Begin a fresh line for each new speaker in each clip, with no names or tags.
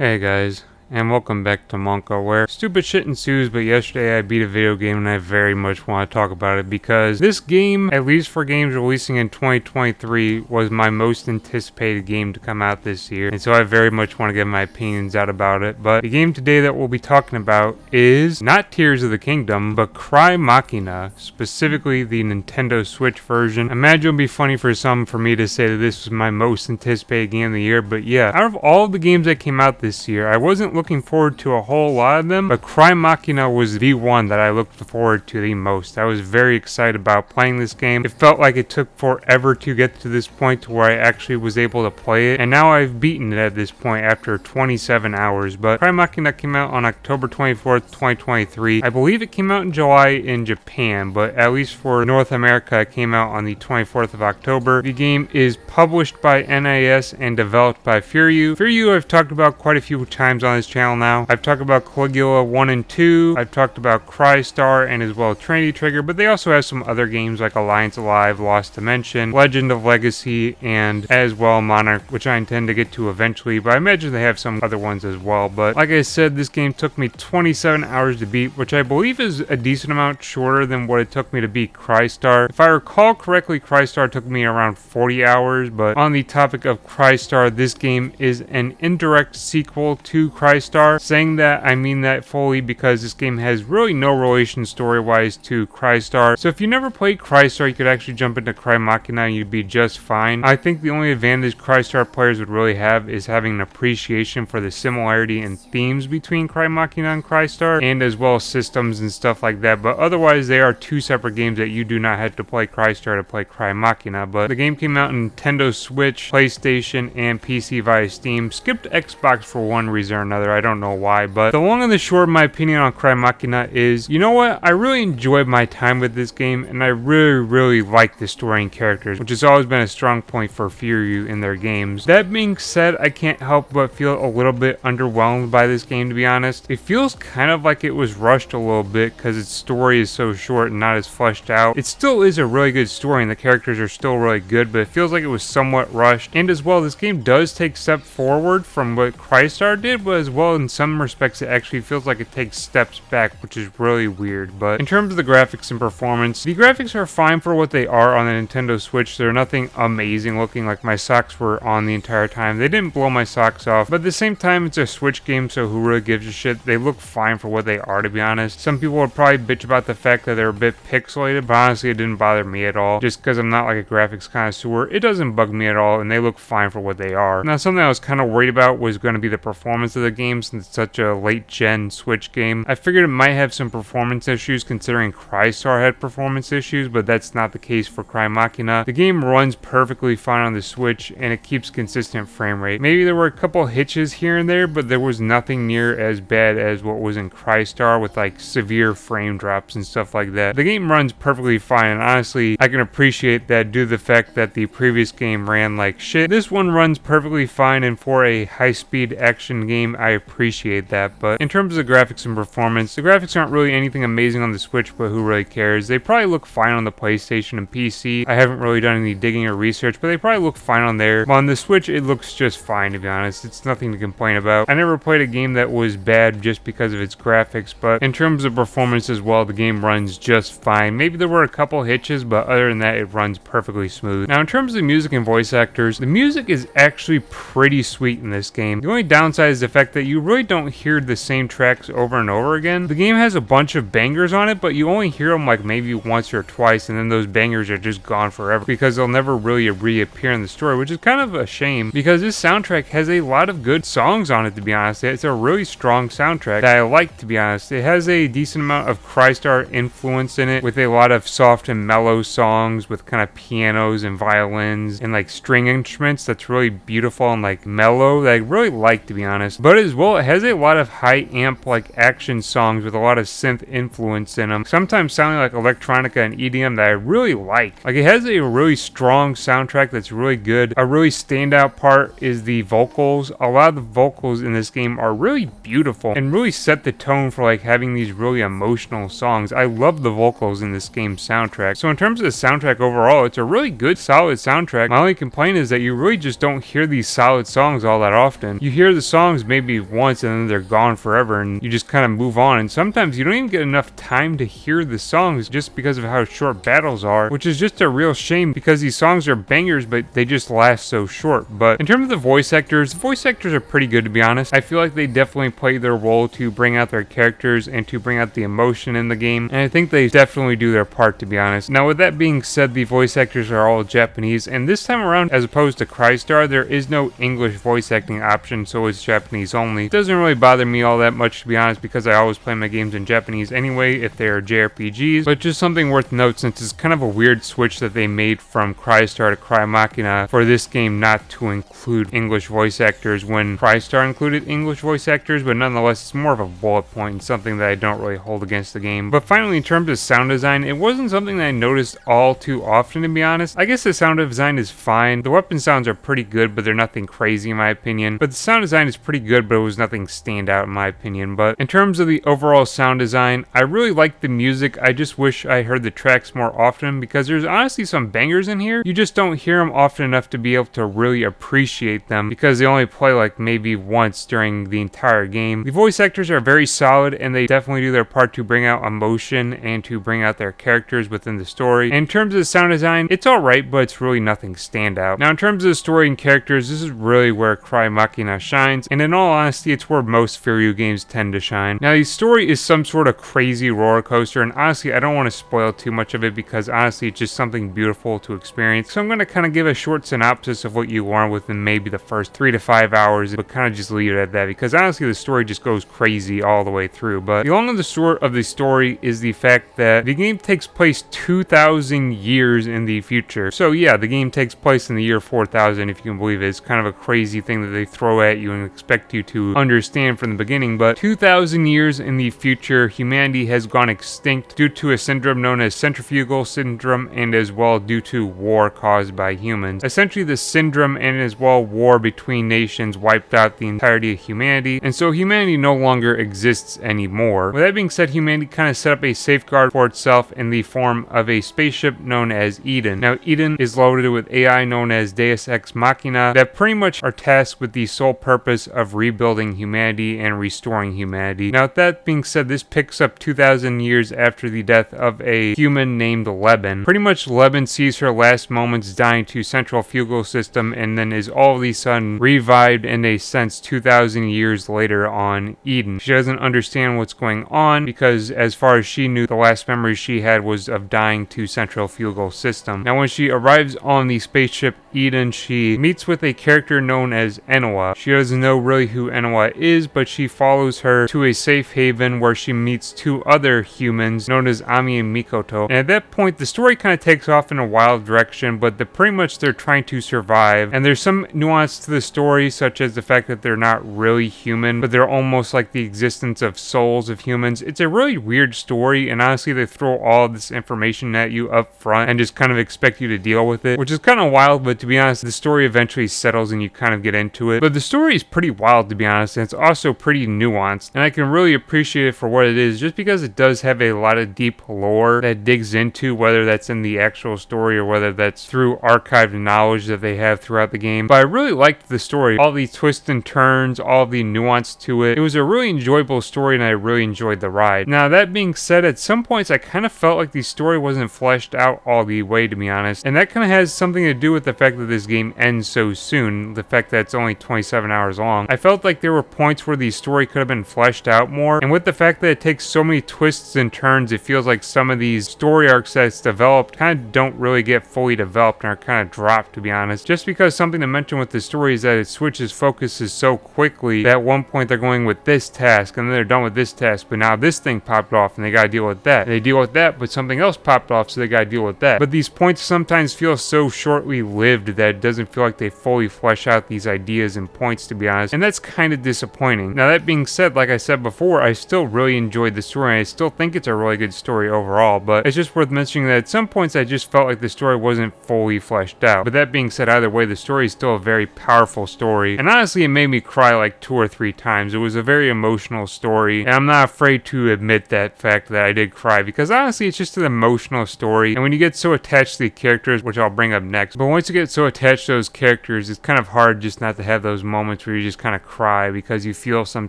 Hey guys, and welcome back to Monka, where stupid shit ensues, but yesterday I beat a video game and I very much want to talk about it because this game, at least for games releasing in 2023, was my most anticipated game to come out this year, and so I very much want to get my opinions out about it. But the game today that we'll be talking about is not Tears of the Kingdom, but Crymachina, specifically the Nintendo Switch version. I imagine it'll be funny for some for me to say that this was my most anticipated game of the year, but yeah, out of all of the games that came out this year, I wasn't looking forward to a whole lot of them, but Crymachina was the one that I looked forward to the most. I was very excited about playing this game. It felt like it took forever to get to this point to where I actually was able to play it, and now I've beaten it at this point after 27 hours. But Crymachina came out on October 24th, 2023. I believe it came out in July in Japan, but at least for North America, it came out on the 24th of October. The game is published by NIS and developed by FightLordOfEden. FightLordOfEden I've talked about quite a few times on this channel now. I've talked about Caligula 1 and 2. I've talked about Crystar and as well Trinity Trigger, but they also have some other games like Alliance Alive, Lost Dimension, Legend of Legacy, and as well Monarch, which I intend to get to eventually, but I imagine they have some other ones as well. But like I said, this game took me 27 hours to beat, which I believe is a decent amount shorter than what it took me to beat Crystar. If I recall correctly, Crystar took me around 40 hours, but on the topic of Crystar, this game is an indirect sequel to Crystar. Saying that, I mean that fully because this game has really no relation story-wise to Crystar. So if you never played Crystar, you could actually jump into Crymachina and you'd be just fine. I think the only advantage Crystar players would really have is having an appreciation for the similarity and themes between Crymachina and Crystar, and as well as systems and stuff like that. But otherwise, they are two separate games that you do not have to play Crystar to play Crymachina. But the game came out on Nintendo Switch, PlayStation, and PC via Steam. Skipped Xbox for one reason or another. I don't know why, but the long and the short of my opinion on Crymachina is, you know what, I really enjoyed my time with this game, and I really like the story and characters, which has always been a strong point for FightLordOfEden in their games. That being said, I can't help but feel a little bit underwhelmed by this game, to be honest. It feels kind of like it was rushed a little bit because its story is so short and not as fleshed out. It still is a really good story and the characters are still really good, but it feels like it was somewhat rushed. And as well, this game does take a step forward from what Crystar did, but as well in some respects it actually feels like it takes steps back, which is really weird. But in terms of the graphics and performance, the graphics are fine for what they are on the Nintendo Switch. They're nothing amazing looking, like my socks were on the entire time. They didn't blow my socks off, but at the same time it's a Switch game, so who really gives a shit? They look fine for what they are, to be honest. Some people would probably bitch about the fact that they're a bit pixelated, but honestly it didn't bother me at all. Just because I'm not like a graphics connoisseur, it doesn't bug me at all, and they look fine for what they are. Now, something I was kind of worried about was going to be the performance of the game, since it's such a late-gen Switch game. I figured it might have some performance issues considering Crystar had performance issues, but that's not the case for Crymachina. The game runs perfectly fine on the Switch, and it keeps consistent frame rate. Maybe there were a couple hitches here and there, but there was nothing near as bad as what was in Crystar with like severe frame drops and stuff like that. The game runs perfectly fine, and honestly, I can appreciate that due to the fact that the previous game ran like shit. This one runs perfectly fine, and for a high-speed action game, I appreciate that. But in terms of the graphics and performance, the graphics aren't really anything amazing on the Switch, but who really cares? They probably look fine on the PlayStation and PC. I haven't really done any digging or research, but they probably look fine on there. But on the Switch, it looks just fine, to be honest. It's nothing to complain about. I never played a game that was bad just because of its graphics, but in terms of performance as well, the game runs just fine. Maybe there were a couple hitches, but other than that, it runs perfectly smooth. Now, in terms of music and voice actors, the music is actually pretty sweet in this game. The only downside is the fact that you really don't hear the same tracks over and over again. The game has a bunch of bangers on it, but you only hear them like maybe once or twice, and then those bangers are just gone forever because they'll never really reappear in the story, which is kind of a shame because this soundtrack has a lot of good songs on it, to be honest. It's a really strong soundtrack that I like, to be honest. It has a decent amount of Crystar influence in it with a lot of soft and mellow songs with kind of pianos and violins and like string instruments that's really beautiful and like mellow that I really like, to be honest. But as well, it has a lot of high amp like action songs with a lot of synth influence in them, sometimes sounding like electronica and EDM that I really like. Like, it has a really strong soundtrack that's really good. A really standout part is the vocals. A lot of the vocals in this game are really beautiful and really set the tone for like having these really emotional songs. I love the vocals in this game's soundtrack. So in terms of the soundtrack overall, it's a really good, solid soundtrack. My only complaint is that you really just don't hear these solid songs all that often. You hear the songs maybe maybe once and then they're gone forever and you just kind of move on. And sometimes you don't even get enough time to hear the songs just because of how short battles are, which is just a real shame because these songs are bangers, but they just last so short. But in terms of the voice actors are pretty good, to be honest. I feel like they definitely play their role to bring out their characters and to bring out the emotion in the game, and I think they definitely do their part, to be honest. Now, with that being said, the voice actors are all Japanese, and this time around, as opposed to Crystar, there is no English voice acting option, so it's Japanese only. It doesn't really bother me all that much, to be honest, because I always play my games in Japanese anyway if they are JRPGs, but just something worth note since it's kind of a weird switch that they made from Crystar to Crymachina for this game not to include English voice actors when Crystar included English voice actors, but nonetheless it's more of a bullet point and something that I don't really hold against the game. But finally, in terms of sound design, it wasn't something that I noticed all too often, to be honest. I guess the sound design is fine. The weapon sounds are pretty good, but they're nothing crazy in my opinion. But the sound design is pretty good, but it was nothing standout in my opinion. But in terms of the overall sound design, I really like the music. I just wish I heard the tracks more often because there's honestly some bangers in here. You just don't hear them often enough to be able to really appreciate them because they only play like maybe once during the entire game. The voice actors are very solid and they definitely do their part to bring out emotion and to bring out their characters within the story. And in terms of the sound design, it's alright, but it's really nothing standout. Now, in terms of the story and characters, this is really where Crymachina shines, and in all honesty, it's where most Furyu games tend to shine. Now, the story is some sort of crazy roller coaster, and honestly, I don't want to spoil too much of it because honestly, it's just something beautiful to experience. So I'm going to kind of give a short synopsis of what you learn within maybe the first 3 to 5 hours, but kind of just leave it at that because honestly, the story just goes crazy all the way through. But the long and the short of the story is the fact that the game takes place 2,000 years in the future. So yeah, the game takes place in the year 4000, if you can believe it. It's kind of a crazy thing that they throw at you and expect you to understand from the beginning. But 2,000 years in the future, humanity has gone extinct due to a syndrome known as centrifugal syndrome and as well due to war caused by humans. Essentially, the syndrome and as well war between nations wiped out the entirety of humanity, and so humanity no longer exists anymore. With that being said, humanity kind of set up a safeguard for itself in the form of a spaceship known as Eden. Now, Eden is loaded with AI known as Deus Ex Machina that pretty much are tasked with the sole purpose of rebuilding humanity and restoring humanity. Now, with that being said, this picks up 2,000 years after the death of a human named Leben. Pretty much Leben sees her last moments dying to central fugal system and then is all of a sudden revived in a sense 2,000 years later on Eden. She doesn't understand what's going on because as far as she knew, the last memory she had was of dying to central fugal system. Now, when she arrives on the spaceship Eden, she meets with a character known as Enoa. She doesn't know really who Enoa is, but she follows her to a safe haven where she meets two other humans known as Ami and Mikoto. And at that point, the story kind of takes off in a wild direction, but pretty much they're trying to survive. And there's some nuance to the story, such as the fact that they're not really human, but they're almost like the existence of souls of humans. It's a really weird story, and honestly, they throw all of this information at you up front and just kind of expect you to deal with it, which is kind of wild, but to be honest, the story eventually settles and you kind of get into it. But the story is pretty wild, to be honest, and it's also pretty nuanced, and I can really appreciate it for what it is just because it does have a lot of deep lore that digs into, whether that's in the actual story or whether that's through archived knowledge that they have throughout the game. But I really liked the story, all the twists and turns, all the nuance to it. It was a really enjoyable story and I really enjoyed the ride. Now, that being said, at some points I kind of felt like the story wasn't fleshed out all the way, to be honest, and that kind of has something to do with the fact that this game ends so soon, the fact that it's only 27 hours long. I felt like there were points where the story could have been fleshed out more, and with the fact that it takes so many twists and turns, it feels like some of these story arcs that's developed kind of don't really get fully developed and are kind of dropped, to be honest, just because something to mention with the story is that it switches focuses so quickly that at one point they're going with this task and then they're done with this task, but now this thing popped off and they gotta deal with that. And they deal with that, but something else popped off, so they gotta deal with that. But these points sometimes feel so shortly lived that it doesn't feel like they fully flesh out these ideas and points, to be honest, and that's kind of disappointing. Now, that being said, like I said before, I still really enjoyed the story and I still think it's a really good story overall, but it's just worth mentioning that at some points I just felt like the story wasn't fully fleshed out. But that being said, either way, the story is still a very powerful story, and honestly it made me cry like 2 or 3 times. It was a very emotional story, and I'm not afraid to admit that fact that I did cry, because honestly it's just an emotional story, and when you get so attached to the characters, which I'll bring up next, but once you get so attached to those characters, it's kind of hard just not to have those moments where you just kind of cry cry because you feel some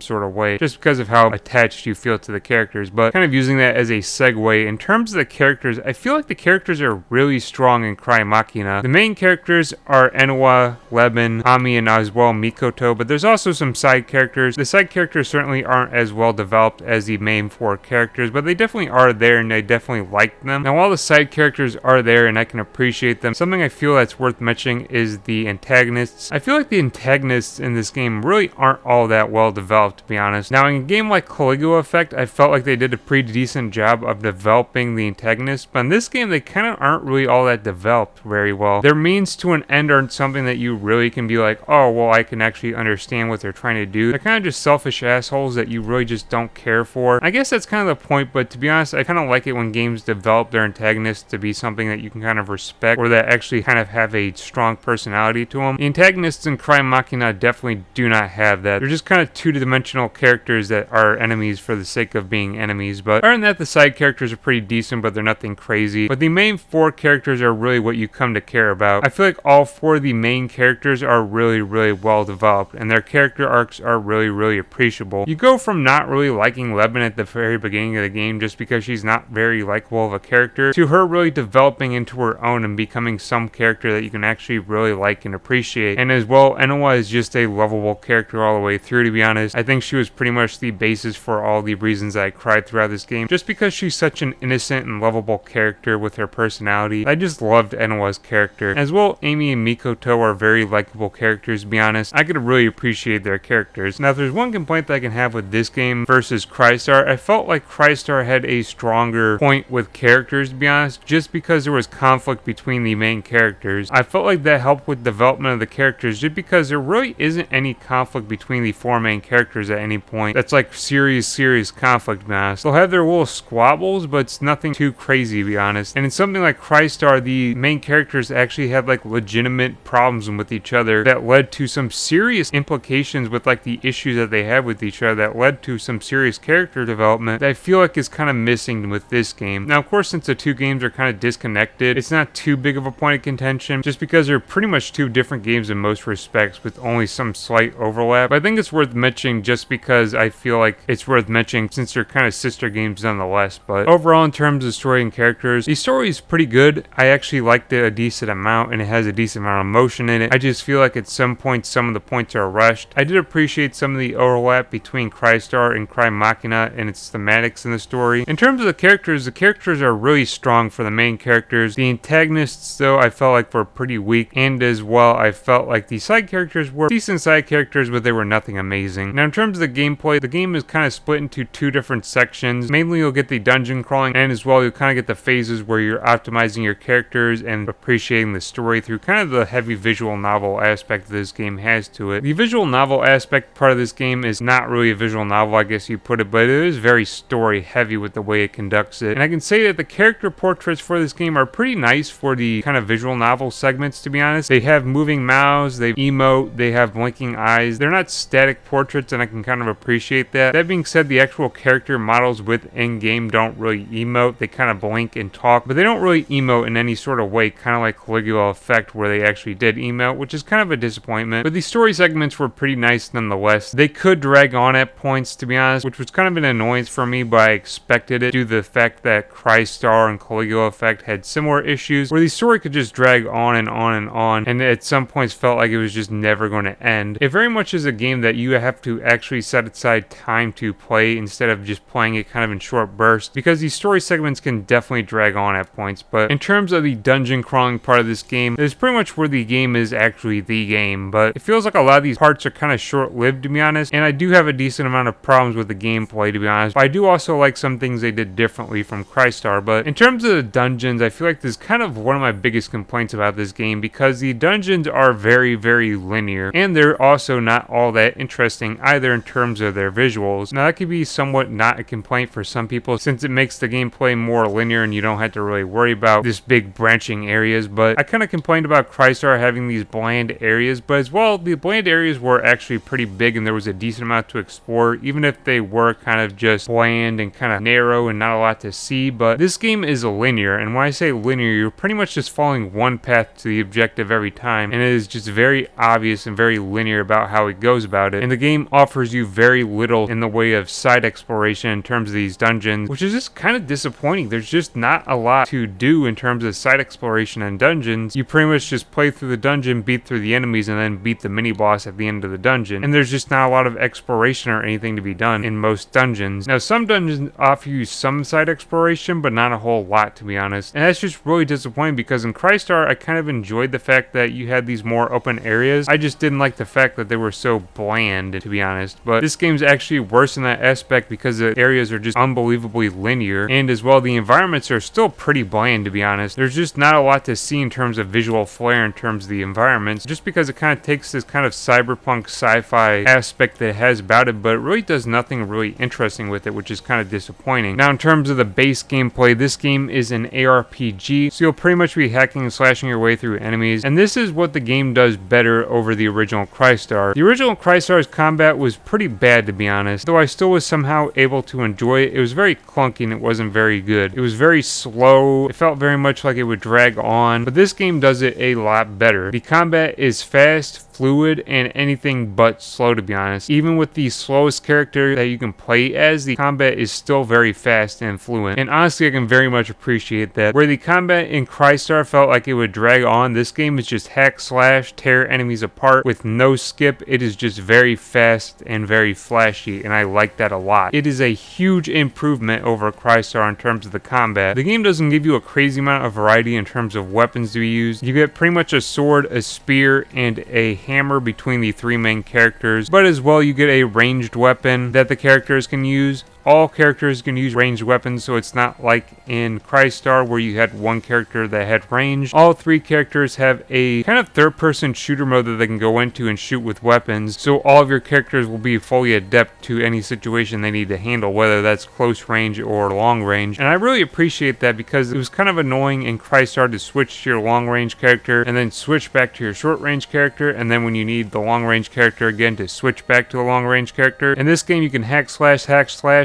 sort of way, just because of how attached you feel to the characters. But kind of using that as a segue, in terms of the characters, I feel like the characters are really strong in Crymachina. The main characters are Enoa, Leben, Ami, and as well Mikoto, but there's also some side characters. The side characters certainly aren't as well developed as the main 4 characters, but they definitely are there and I definitely like them. Now while the side characters are there and I can appreciate them, something I feel that's worth mentioning is the antagonists. I feel like the antagonists in this game really aren't all that well developed, to be honest. Now in a game like Caligula Effect, I felt like they did a pretty decent job of developing the antagonists, but in this game they kind of aren't really all that developed very well. Their means to an end aren't something that you really can be like, oh well, I can actually understand what they're trying to do. They're kind of just selfish assholes that you really just don't care for. I guess that's kind of the point, but to be honest, I kind of like it when games develop their antagonists to be something that you can kind of respect, or that actually kind of have a strong personality to them. The antagonists in Crymachina definitely do not have that. They're just kind of two-dimensional characters that are enemies for the sake of being enemies, but other than that, the side characters are pretty decent, but they're nothing crazy. But the main 4 characters are really what you come to care about. I feel like all 4 of the main characters are really well developed, and their character arcs are really appreciable. You go from not really liking Leben at the very beginning of the game just because she's not very likable of a character, to her really developing into her own and becoming some character that you can actually really like and appreciate. And as well, Enoa is just a lovable character all the way through, to be honest. I think she was pretty much the basis for all the reasons I cried throughout this game, just because she's such an innocent and lovable character with her personality. I just loved Enoa's character. As well, Amy and Mikoto are very likable characters, to be honest. I could really appreciate their characters. Now, if there's one complaint that I can have with this game versus Crystar, I felt like Crystar had a stronger point with characters, to be honest, just because there was conflict between the main characters. I felt like that helped with development of the characters, just because there really isn't any conflict between the 4 main characters at any point. That's like serious conflict, to be honest. They'll have their little squabbles, but it's nothing too crazy, to be honest. And in something like Crystar, the main characters actually had like legitimate problems with each other that led to some serious implications with like the issues that they had with each other, that led to some serious character development that I feel like is kind of missing with this game. Now, of course, since the 2 games are kind of disconnected, it's not too big of a point of contention, just because they're pretty much 2 different games in most respects with only some slight overlap. But I think it's worth mentioning just because I feel like it's worth mentioning since they're kind of sister games nonetheless. But overall, in terms of story and characters, the story is pretty good. I actually liked it a decent amount, and it has a decent amount of emotion in it. I just feel like at some points, some of the points are rushed. I did appreciate some of the overlap between Crystar and Crymachina and its thematics in the story. In terms of the characters are really strong for the main characters. The antagonists, though, I felt like were pretty weak, and as well, I felt like the side characters were decent side characters, but they were nothing amazing. Now, in terms of the gameplay, the game is kind of split into 2 different sections. Mainly, you'll get the dungeon crawling, and as well, you'll kind of get the phases where you're optimizing your characters and appreciating the story through kind of the heavy visual novel aspect that this game has to it. The visual novel aspect part of this game is not really a visual novel, I guess you put it, but it is very story heavy with the way it conducts it. And I can say that the character portraits for this game are pretty nice for the kind of visual novel segments, to be honest. They have moving mouths, they emote, they have blinking eyes. They're not static portraits, and I can kind of appreciate that. That being said, the actual character models within game don't really emote. They kind of blink and talk, but they don't really emote in any sort of way, kind of like Caligula Effect where they actually did emote, which is kind of a disappointment. But the story segments were pretty nice nonetheless. They could drag on at points, to be honest, which was kind of an annoyance for me, but I expected it due to the fact that Crystar and Caligula Effect had similar issues where the story could just drag on and on and on, and at some points felt like it was just never going to end. It very much is a game that you have to actually set aside time to play instead of just playing it kind of in short bursts, because these story segments can definitely drag on at points. But in terms of the dungeon crawling part of this game, it's pretty much where the game is actually the game, but it feels like a lot of these parts are kind of short-lived, to be honest, and I do have a decent amount of problems with the gameplay, to be honest, but I do also like some things they did differently from Crystar. But in terms of the dungeons, I feel like this is kind of one of my biggest complaints about this game, because the dungeons are very linear, and they're also not all that interesting either in terms of their visuals. Now, that could be somewhat not a complaint for some people, since it makes the gameplay more linear and you don't have to really worry about this big branching areas, but I kind of complained about Crystar having these bland areas, but as well, the bland areas were actually pretty big and there was a decent amount to explore, even if they were kind of just bland and kind of narrow and not a lot to see. But this game is linear, and when I say linear, you're pretty much just following one path to the objective every time, and it is just very obvious and very linear about how it goes. goes about it. And the game offers you very little in the way of side exploration in terms of these dungeons, which is just kind of disappointing. There's just not a lot to do in terms of side exploration and dungeons. You pretty much just play through the dungeon, beat through the enemies, and then beat the mini boss at the end of the dungeon. And there's just not a lot of exploration or anything to be done in most dungeons. Now, some dungeons offer you some side exploration, but not a whole lot, to be honest. And that's just really disappointing, because in Crystar, I kind of enjoyed the fact that you had these more open areas. I just didn't like the fact that they were so bland, to be honest. But this game's actually worse in that aspect, because the areas are just unbelievably linear, and as well, the environments are still pretty bland, to be honest. There's just not a lot to see in terms of visual flair in terms of the environments, just because it kind of takes this kind of cyberpunk sci-fi aspect that it has about it, but it really does nothing really interesting with it, which is kind of disappointing. Now, in terms of the base gameplay, this game is an ARPG, so you'll pretty much be hacking and slashing your way through enemies, and this is what the game does better over the original Crystar. The original Crystar's combat was pretty bad, to be honest, though I still was somehow able to enjoy it. It was very clunky and it wasn't very good. It was very slow. It felt very much like it would drag on, but this game does it a lot better. The combat is fast, fluid, and anything but slow, to be honest. Even with the slowest character that you can play as, the combat is still very fast and fluent. And honestly, I can very much appreciate that. Where the combat in Crystar felt like it would drag on, this game is just hack slash, tear enemies apart with no skip. It is just very fast and very flashy, and I like that a lot. It is a huge improvement over Crystar in terms of the combat. The game doesn't give you a crazy amount of variety in terms of weapons to be used. You get pretty much a sword, a spear, and a hammer between the three main characters, but as well you get a ranged weapon that the characters can use. All characters can use ranged weapons, so it's not like in Crystar where you had one character that had range. All three characters have a kind of third-person shooter mode that they can go into and shoot with weapons, so all of your characters will be fully adept to any situation they need to handle, whether that's close range or long range. And I really appreciate that, because it was kind of annoying in Crystar to switch to your long range character and then switch back to your short range character, and then when you need the long range character again, to switch back to the long range character. In this game, you can hack slash,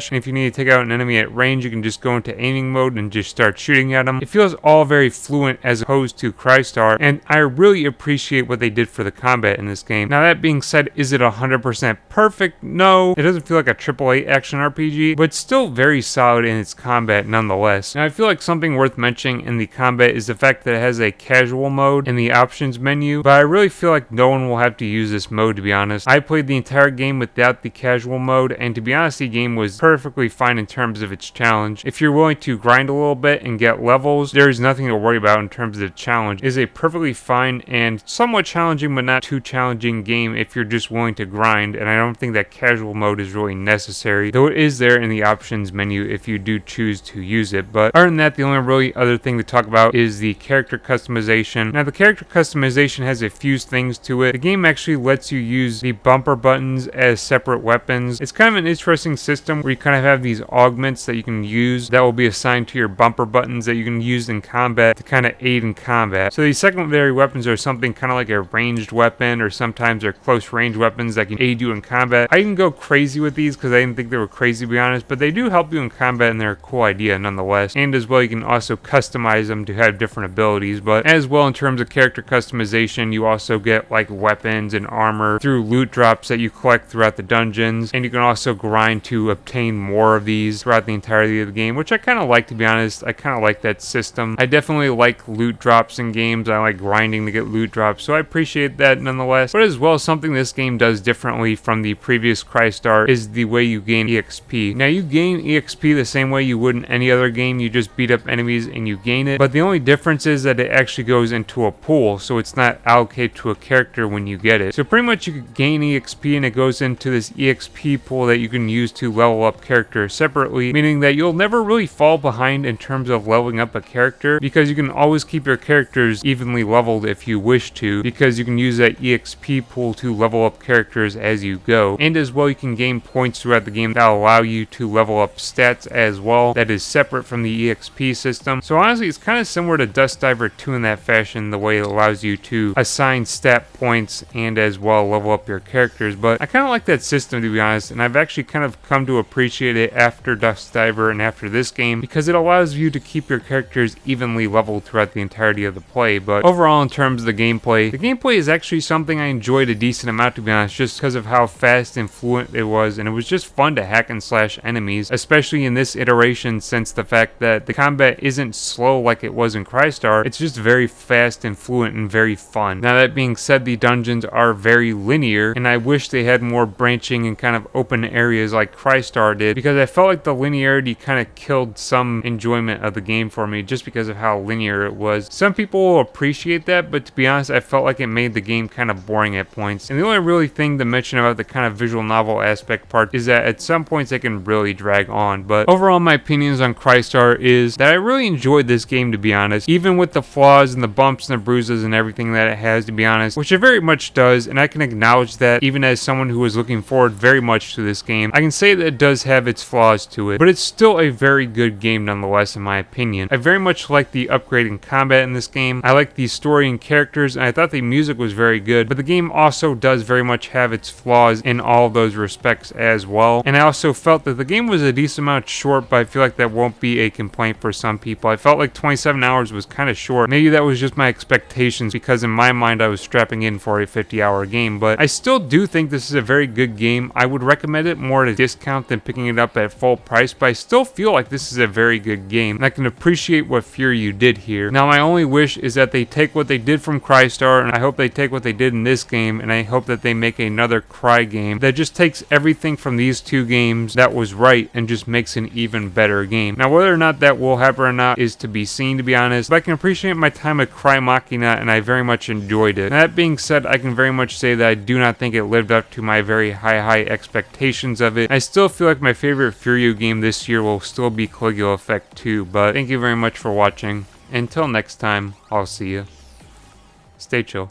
and if you need to take out an enemy at range, you can just go into aiming mode and just start shooting at them. It feels all very fluent as opposed to Crystar, and I really appreciate what they did for the combat in this game. Now, that being said, is it 100% perfect? No. It doesn't feel like a AAA action RPG, but it's still very solid in its combat nonetheless. Now, I feel like something worth mentioning in the combat is the fact that it has a casual mode in the options menu, but I really feel like no one will have to use this mode, to be honest. I played the entire game without the casual mode, and to be honest, the game was perfectly fine in terms of its challenge. If you're willing to grind a little bit and get levels, there's nothing to worry about in terms of the challenge. It is a perfectly fine and somewhat challenging but not too challenging game if you're just willing to grind, and I don't think that casual mode is really necessary, though it is there in the options menu if you do choose to use it. But other than that, the only really other thing to talk about is the character customization. Now, the character customization has a few things to it. The game actually lets you use the bumper buttons as separate weapons. It's kind of an interesting system where you kind of have these augments that you can use that will be assigned to your bumper buttons that you can use in combat to kind of aid in combat. So these secondary weapons are something kind of like a ranged weapon, or sometimes they're close range weapons that can aid you in combat. I didn't go crazy with these because I didn't think they were crazy, to be honest, but they do help you in combat and they're a cool idea nonetheless. And as well, you can also customize them to have different abilities. But as well, in terms of character customization, you also get like weapons and armor through loot drops that you collect throughout the dungeons, and you can also grind to obtain more of these throughout the entirety of the game, which I kind of like, to be honest. I kind of like that system. I definitely like loot drops in games. I like grinding to get loot drops, so I appreciate that nonetheless. But as well, something this game does differently from the previous Crystar is the way you gain EXP. Now, you gain EXP the same way you would in any other game. You just beat up enemies and you gain it, but the only difference is that it actually goes into a pool, so it's not allocated to a character when you get it. So pretty much you can gain EXP and it goes into this EXP pool that you can use to level up characters separately, meaning that you'll never really fall behind in terms of leveling up a character, because you can always keep your characters evenly leveled if you wish to, because you can use that EXP pool to level up characters as you go. And as well, you can gain points throughout the game that allow you to level up stats as well, that is separate from the EXP system. So honestly, it's kind of similar to Dust Diver 2 in that fashion, the way it allows you to assign stat points and as well level up your characters. But I kind of like that system, to be honest, and I've actually kind of come to appreciate appreciate it after Dust Diver and after this game, because it allows you to keep your characters evenly leveled throughout the entirety of the play. But overall, in terms of the gameplay is actually something I enjoyed a decent amount, to be honest, just because of how fast and fluent it was, and it was just fun to hack and slash enemies, especially in this iteration, since the fact that the combat isn't slow like it was in Crystar. It's just very fast and fluent and very fun. Now, that being said, the dungeons are very linear, and I wish they had more branching and kind of open areas like Crystar did, because I felt like the linearity kind of killed some enjoyment of the game for me, just because of how linear it was. Some people will appreciate that, but to be honest, I felt like it made the game kind of boring at points. And the only really thing to mention about the kind of visual novel aspect part is that at some points they can really drag on. But overall, my opinions on Crystar is that I really enjoyed this game, to be honest, even with the flaws and the bumps and the bruises and everything that it has, to be honest, which it very much does, and I can acknowledge that even as someone who was looking forward very much to this game. I can say that it does have its flaws to it, but it's still a very good game nonetheless, in my opinion. I very much like the upgrade in combat in this game. I like the story and characters, and I thought the music was very good, but the game also does very much have its flaws in all of those respects as well. And I also felt that the game was a decent amount short, but I feel like that won't be a complaint for some people. I felt like 27 hours was kind of short. Maybe that was just my expectations, because in my mind I was strapping in for a 50-hour game, but I still do think this is a very good game. I would recommend it more at a discount than picking it up at full price, but I still feel like this is a very good game, and I can appreciate what Fury did here. Now, my only wish is that they take what they did from Crystar, and I hope they take what they did in this game, and I hope that they make another Cry game that just takes everything from these two games that was right and just makes an even better game. Now, whether or not that will happen or not is to be seen, to be honest, but I can appreciate my time at Crymachina, and I very much enjoyed it. Now, that being said, I can very much say that I do not think it lived up to my very high expectations of it. I still feel like my favorite Fury game this year will still be Caligula Effect 2, but thank you very much for watching. Until next time, I'll see you. Stay chill.